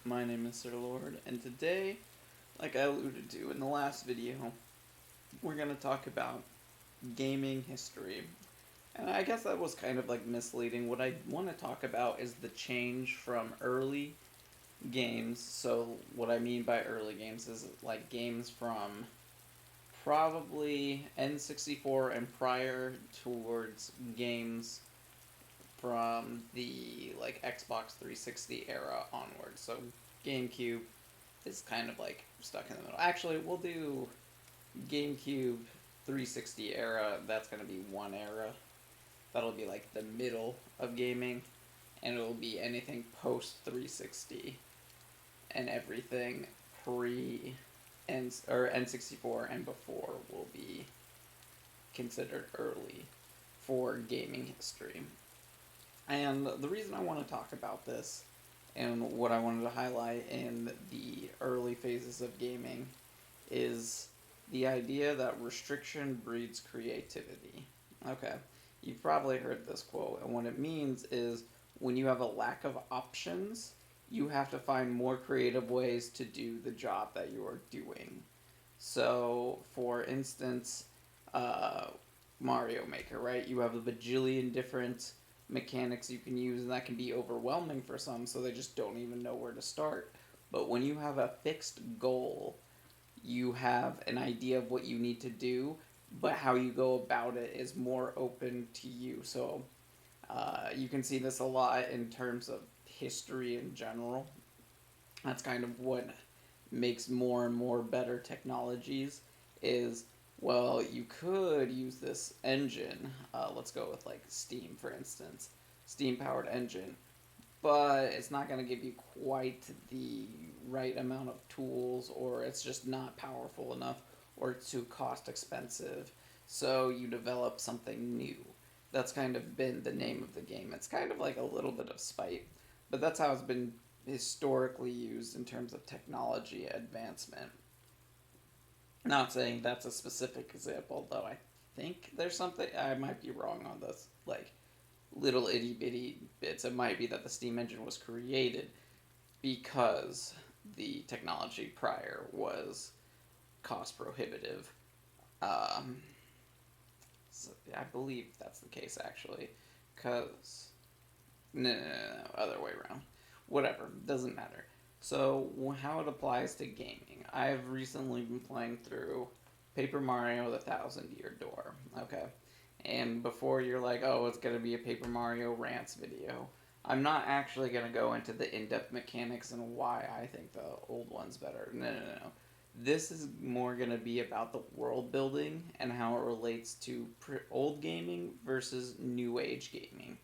My name is Sir Lord, and today, like I alluded to in the last video, we're going to talk about gaming history. And I guess that was kind of like misleading. What I want to talk about is the change from early games. So, what I mean by early games is like games from probably N64 and prior towards games from the like Xbox 360 era onward. So, GameCube is kind of like stuck in the middle. Actually, we'll do GameCube 360 era. That's going to be one era. That'll be like the middle of gaming, and it'll be anything post 360 and everything pre N64 and before will be considered early for gaming history. And the reason I want to talk about this and what I wanted to highlight in the early phases of gaming is the idea that restriction breeds creativity. Okay, you've probably heard this quote, and what it means is when you have a lack of options, you have to find more creative ways to do the job that you are doing. So, for instance, uh, Mario Maker, right? You have a bajillion different mechanics you can use, and that can be overwhelming for some, so they just don't even know where to start. But when you have a fixed goal, you have an idea of what you need to do, but how you go about it is more open to you. So you can see this a lot in terms of history in general. That's kind of what makes more and more better technologies is, well, you could use this engine. Let's go with like Steam, for instance. Steam powered engine, but it's not going to give you quite the right amount of tools, or it's just not powerful enough, or it's too cost expensive. So you develop something new. That's kind of been the name of the game. It's kind of like a little bit of spite, but that's how it's been historically used in terms of technology advancement. Not saying that's a specific example, though I think there's something, I might be wrong on this, like little itty bitty bits. It might be that the steam engine was created because the technology prior was cost prohibitive. Um, so I believe that's the case actually, because no, other way around. Whatever, doesn't matter. So how it applies to gaming? I've recently been playing through Paper Mario: The Thousand Year Door. Okay, and before you're like, oh, it's gonna be a Paper Mario rants video, I'm not actually gonna go into the in-depth mechanics and why I think the old one's better. No. This is more gonna be about the world building and how it relates to old gaming versus new age gaming.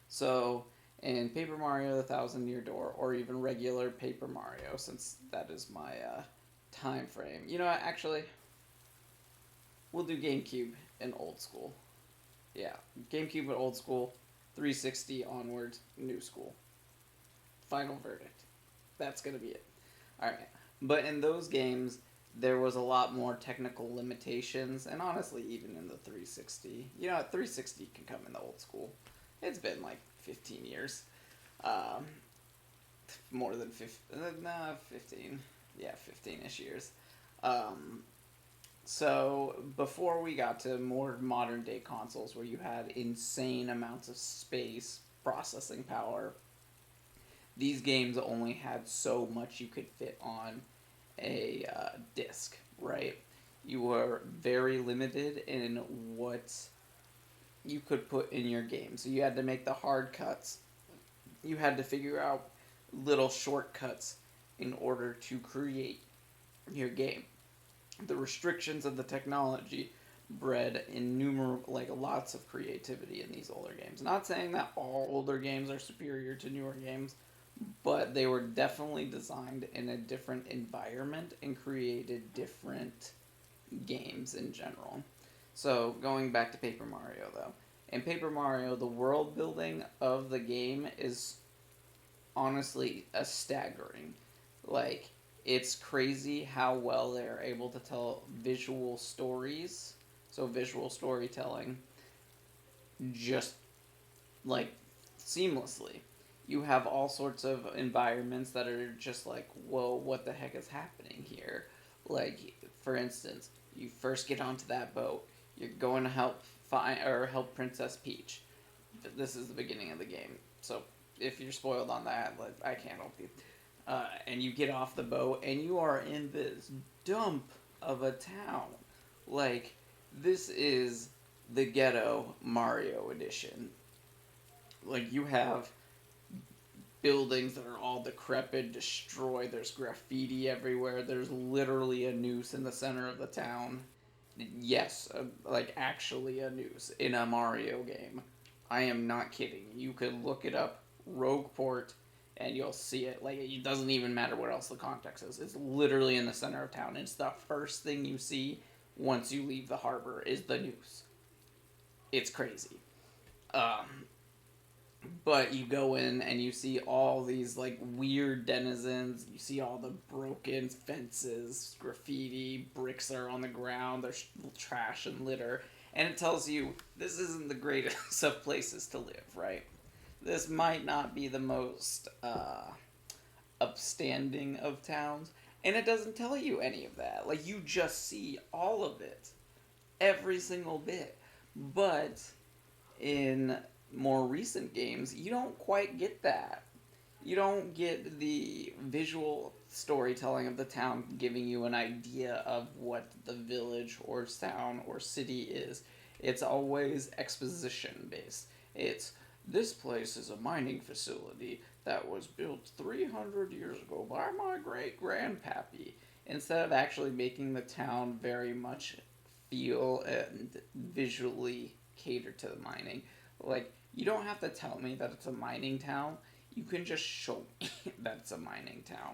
So, in Paper Mario: The Thousand Year Door, or even regular Paper Mario, since that is my time frame. You know what? Actually, we'll do GameCube and old school. Yeah, GameCube and old school, 360 onwards, new school. Final verdict. That's gonna be it. All right, but in those games, there was a lot more technical limitations, and honestly, even in the 360, 360 can come in the old school. It's been like 15 years. Um, More than 15. Nah, 15. Yeah, 15-ish years. Um, so, before we got to more modern day consoles where you had insane amounts of space, processing power, these games only had so much you could fit on a disc, right? You were very limited in what you could put in your game. So you had to make the hard cuts. You had to figure out little shortcuts in order to create your game. The restrictions of the technology bred innumerable, like lots of creativity in these older games. Not saying that all older games are superior to newer games, but they were definitely designed in a different environment and created different games in general. So, going back to Paper Mario, though. In Paper Mario, the world building of the game is honestly a staggering. Like, it's crazy how well they're able to tell visual stories. So, visual storytelling just like seamlessly. You have all sorts of environments that are just like, whoa, what the heck is happening here? Like, for instance, you first get onto that boat. You're going to help find or help Princess Peach. This is the beginning of the game, so if you're spoiled on that, like, I can't help you. And you get off the boat, and you are in this dump of a town. Like, this is the ghetto Mario edition. Like, you have buildings that are all decrepit, destroyed. There's graffiti everywhere. There's literally a noose in the center of the town. Yes, like actually a noose in a Mario game. I am not kidding. You could look it up, Rogueport, and you'll see it. Like, it doesn't even matter what else the context is. It's literally in the center of town. It's the first thing you see once you leave the harbor is the noose. It's crazy. Um, but you go in and you see all these like weird denizens. You see all the broken fences, graffiti, bricks that are on the ground. There's trash and litter, and it tells you this isn't the greatest of places to live, right? This might not be the most upstanding of towns, and it doesn't tell you any of that. Like, you just see all of it, every single bit. But in more recent games, you don't quite get that. You don't get the visual storytelling of the town giving you an idea of what the village or town or city is. It's always exposition based. It's this place is a mining facility that was built 300 years ago by my great grandpappy. Instead of actually making the town very much feel and visually cater to the mining. Like, you don't have to tell me that it's a mining town. You can just show me that it's a mining town.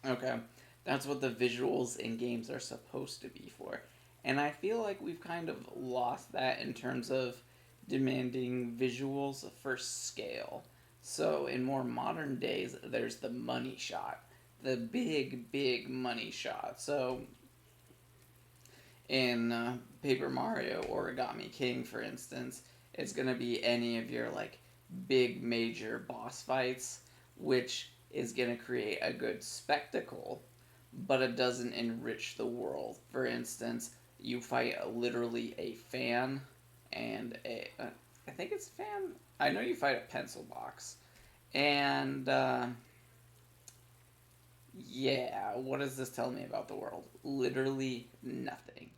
Okay? That's what the visuals in games are supposed to be for. And I feel like we've kind of lost that in terms of demanding visuals for scale. So in more modern days, there's the money shot. The big, big money shot. So in Paper Mario Origami King, for instance, it's going to be any of your like big major boss fights, which is going to create a good spectacle, but it doesn't enrich the world. For instance, you fight literally a fan and I think it's a fan. I know you fight a pencil box, and yeah, what does this tell me about the world? Literally nothing.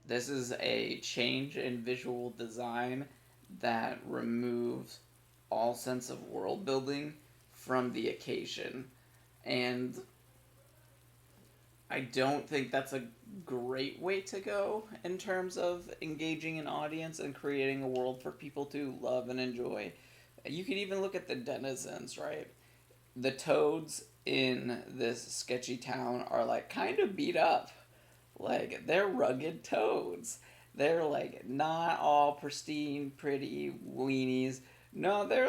This is a change in visual design that removes all sense of world building from the occasion. And I don't think that's a great way to go in terms of engaging an audience and creating a world for people to love and enjoy. You could even look at the denizens, right? The toads in this sketchy town are like kind of beat up. Like, they're rugged toads. They're like not all pristine, pretty weenies. No, they're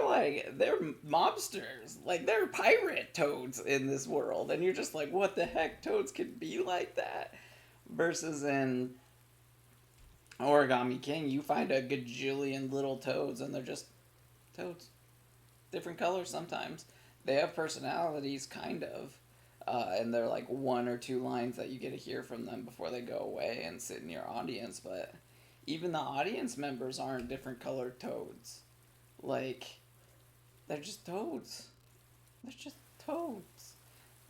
mobsters. Like, they're pirate toads in this world, and you're just like, what the heck? Toads can be like that. Versus in Origami King, you find a gajillion little toads, and they're just toads, different colors sometimes. They have personalities, kind of. And they're like one or two lines that you get to hear from them before they go away and sit in your audience. But even the audience members aren't different colored toads. Like, they're just toads. They're just toads.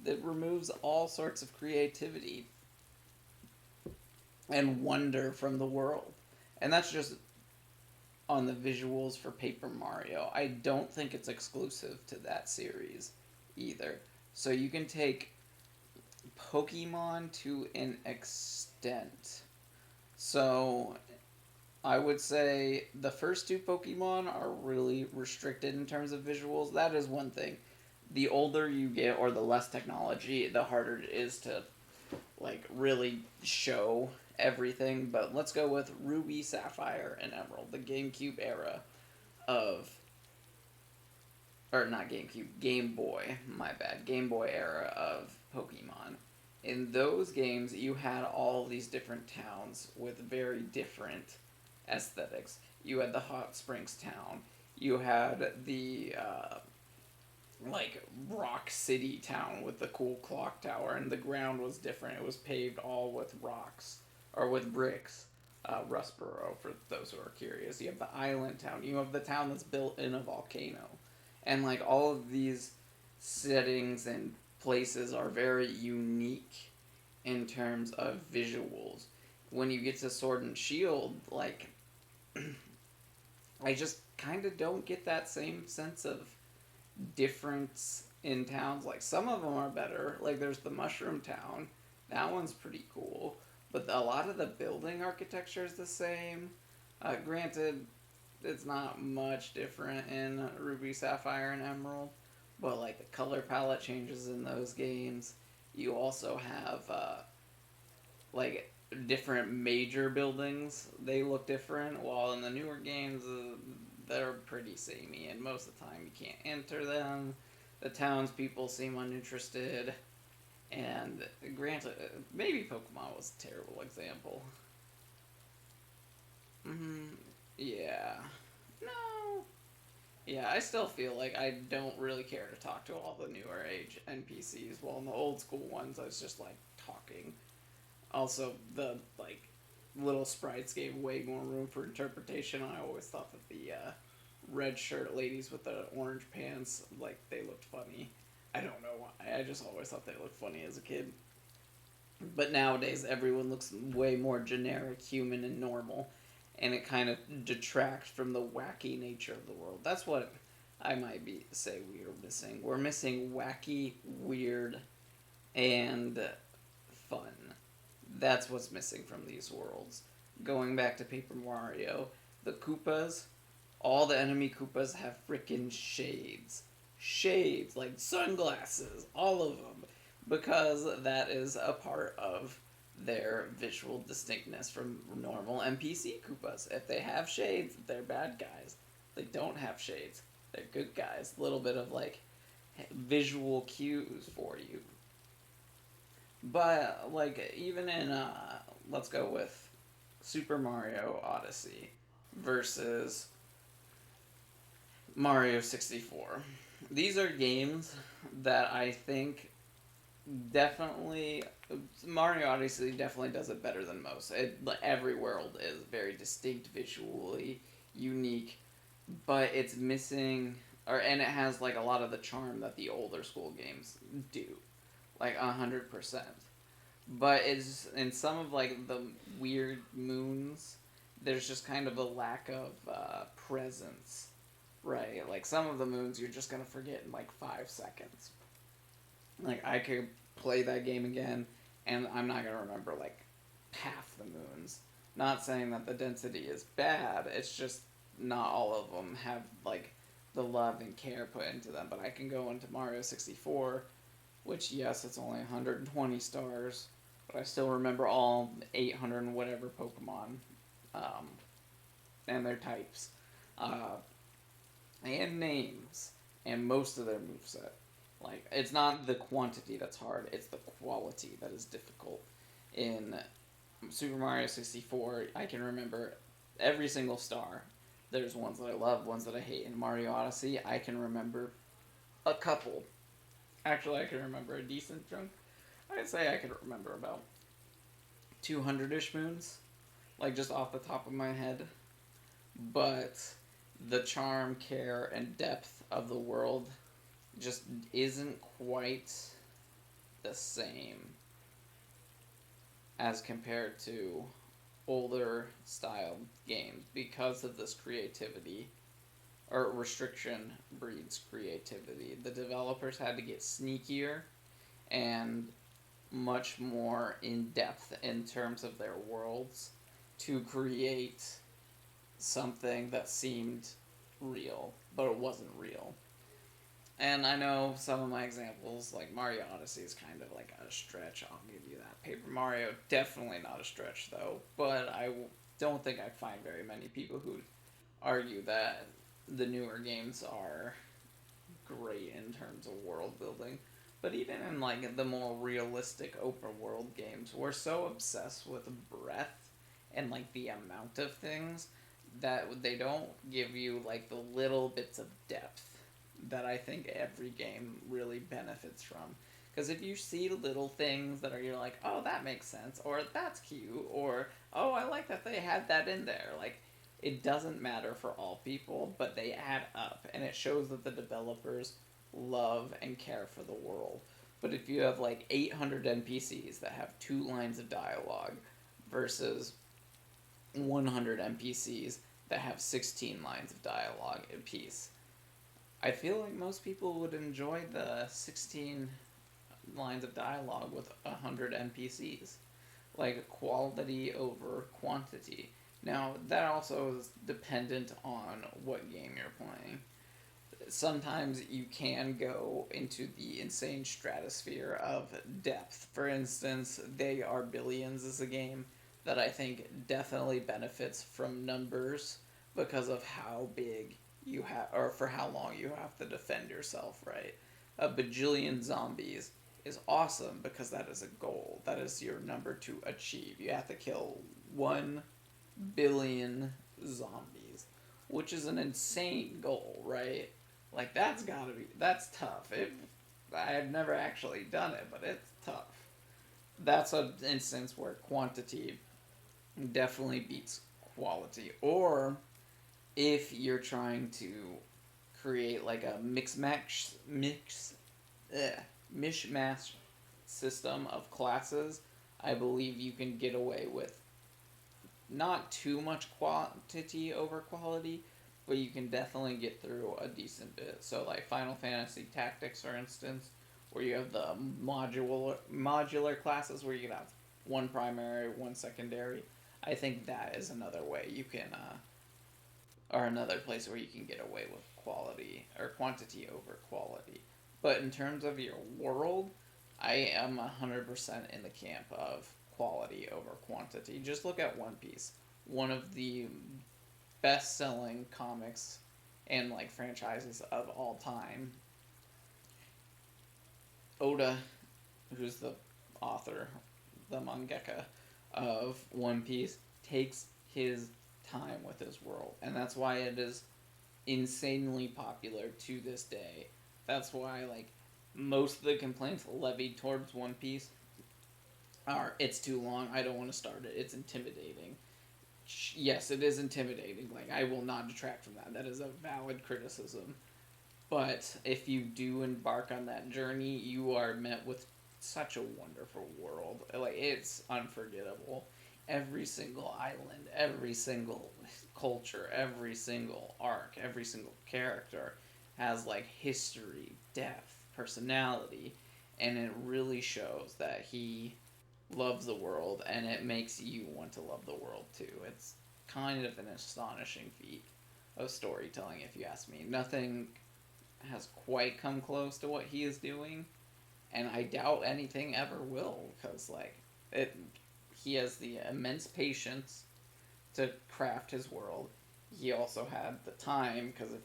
That removes all sorts of creativity and wonder from the world. And that's just on the visuals for Paper Mario. I don't think it's exclusive to that series either. So you can take Pokemon to an extent. So I would say the first two Pokemon are really restricted in terms of visuals. That is one thing. The older you get or the less technology, the harder it is to like really show everything. But let's go with Ruby, Sapphire, and Emerald, the GameCube era of, or not GameCube, Game Boy, my bad, Game Boy era of Pokemon. In those games, you had all these different towns with very different aesthetics. You had the Hot Springs town. You had the like rock city town with the cool clock tower, and the ground was different. It was paved all with rocks or with bricks. Rustboro, for those who are curious. You have the island town. You have the town that's built in a volcano, and like all of these settings and places are very unique in terms of visuals. When you get to Sword and Shield, like I just kind of don't get that same sense of difference in towns. Like some of them are better. Like there's the Mushroom Town. That one's pretty cool. But a lot of the building architecture is the same. Granted, it's not much different in Ruby, Sapphire, and Emerald. But like the color palette changes in those games. You also have like different major buildings. They look different. While in the newer games, they're pretty samey, and most of the time you can't enter them. The townspeople seem uninterested, and granted, maybe Pokemon was a terrible example. Mm, yeah. No. Yeah, I still feel like I don't really care to talk to all the newer age NPCs, while in the old school ones, I was just like talking. Also, the like little sprites gave way more room for interpretation. I always thought that the red shirt ladies with the orange pants, like, they looked funny. I don't know why. I just always thought they looked funny as a kid. But nowadays, everyone looks way more generic, human, and normal, and it kind of detracts from the wacky nature of the world. That's what I might be say we are missing. We're missing wacky, weird, and fun. That's what's missing from these worlds. Going back to Paper Mario, the Koopas, all the enemy Koopas have freaking shades. Shades, like sunglasses, all of them. Because that is a part of their visual distinctness from normal NPC Koopas. If they have shades, they're bad guys. If they don't have shades, they're good guys. A little bit of like visual cues for you. But like even in let's go with Super Mario Odyssey versus Mario 64. These are games that I think definitely Mario Odyssey definitely does it better than most. Every world is very distinct visually, unique, but it's missing or and it has like a lot of the charm that the older school games do. Like 100%. But it's in some of like the weird moons there's just kind of a lack of presence, right? Like some of the moons you're just gonna forget in like 5 seconds. Like I could play that game again, and I'm not gonna remember like half the moons. Not saying that the density is bad. It's just not all of them have like the love and care put into them. But I can go into Mario 64, which yes, it's only 120 stars, but I still remember all 800 and whatever Pokemon, um, and their types, uh, and names, and most of their moveset. Like, it's not the quantity that's hard, it's the quality that is difficult. In Super Mario 64, I can remember every single star. There's ones that I love, ones that I hate. In Mario Odyssey, I can remember a couple. Actually, I can remember a decent chunk. I'd say I could remember about 200 ish moons, like just off the top of my head. But the charm, care, and depth of the world just isn't quite the same as compared to older style games because of this creativity or restriction breeds creativity. The developers had to get sneakier and much more in depth in terms of their worlds to create something that seemed real, but it wasn't real. And I know some of my examples, like Mario Odyssey, is kind of like a stretch. I'll give you that. Paper Mario, definitely not a stretch, though. But don't think I find very many people who argue that the newer games are great in terms of world building. But even in like the more realistic open world games, we're so obsessed with breadth and like the amount of things that they don't give you like the little bits of depth that I think every game really benefits from. Because if you see little things that are, you're like, oh, that makes sense, or that's cute, or oh, I like that they had that in there. Like, it doesn't matter for all people, but they add up, and it shows that the developers love and care for the world. But if you have like 800 NPCs that have 2 lines of dialogue versus 100 NPCs that have 16 lines of dialogue a piece, I feel like most people would enjoy the 16 lines of dialogue with 100 NPCs. Like quality over quantity. Now, that also is dependent on what game you're playing. Sometimes you can go into the insane stratosphere of depth. For instance, They Are Billions is a game that I think definitely benefits from numbers because of how big you have, or for how long you have to defend yourself, right? A bajillion zombies is awesome because that is a goal. That is your number to achieve. You have to kill 1 billion zombies, which is an insane goal, right? Like that's tough. I've never actually done it, but it's tough. That's an instance where quantity definitely beats quality. Or if you're trying to create like a mishmash system of classes, I believe you can get away with not too much quantity over quality, but you can definitely get through a decent bit. So like Final Fantasy Tactics, for instance, where you have the modular classes where you can have one primary, one secondary. I think that is another way you can, or another place where you can get away with quality or quantity over quality. But in terms of your world, I am 100% in the camp of quality over quantity. Just look at One Piece, one of the best selling comics and like franchises of all time. Oda, who's the author, the mangaka of One Piece, takes his time with his world, and that's why it is insanely popular to this day. That's why like most of the complaints levied towards One Piece are it's too long, I don't want to start it, it's intimidating. Yes, it is intimidating. Like, I will not detract from that. That is a valid criticism. But if you do embark on that journey, you are met with such a wonderful world. Like, it's unforgettable. Every single island, every single culture, every single arc, every single character has like history, depth, personality, and it really shows that he loves the world, and it makes you want to love the world too. It's kind of an astonishing feat of storytelling, if you ask me. Nothing has quite come close to what he is doing, and I doubt anything ever will, because like it, he has the immense patience to craft his world. He also had the time because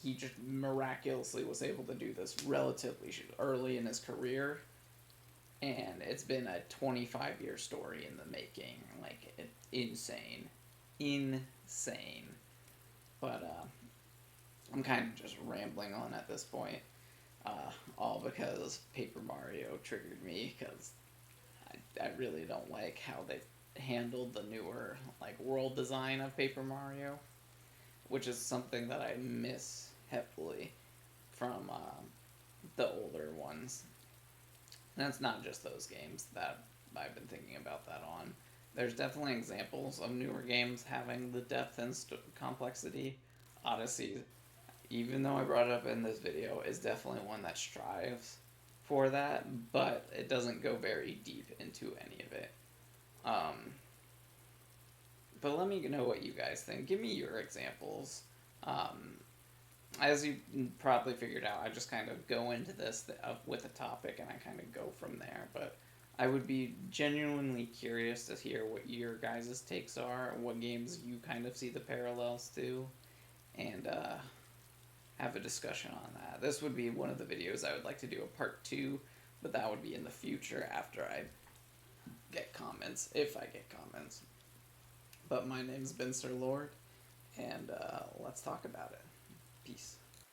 he just miraculously was able to do this relatively early in his career, and it's been a 25-year story in the making. Like, insane. Insane. But, I'm kind of just rambling on at this point. All because Paper Mario triggered me, because I really don't like how they handled the newer, like, world design of Paper Mario, which is something that I miss heavily from, the older ones. And it's not just those games that I've been thinking about that on. There's definitely examples of newer games having the depth and complexity. Odyssey, even though I brought it up in this video, is definitely one that strives for that, but it doesn't go very deep into any of it. Um, but let me know what you guys think. Give me your examples. Um, as you probably figured out, I just kind of go into this with a topic and I kind of go from there. But I would be genuinely curious to hear what your guys' takes are, what games you kind of see the parallels to, and have a discussion on that. This would be one of the videos I would like to do a part 2, but that would be in the future after I get comments, if I get comments. But my name's Ben Sir Lord, and let's talk about it. Peace.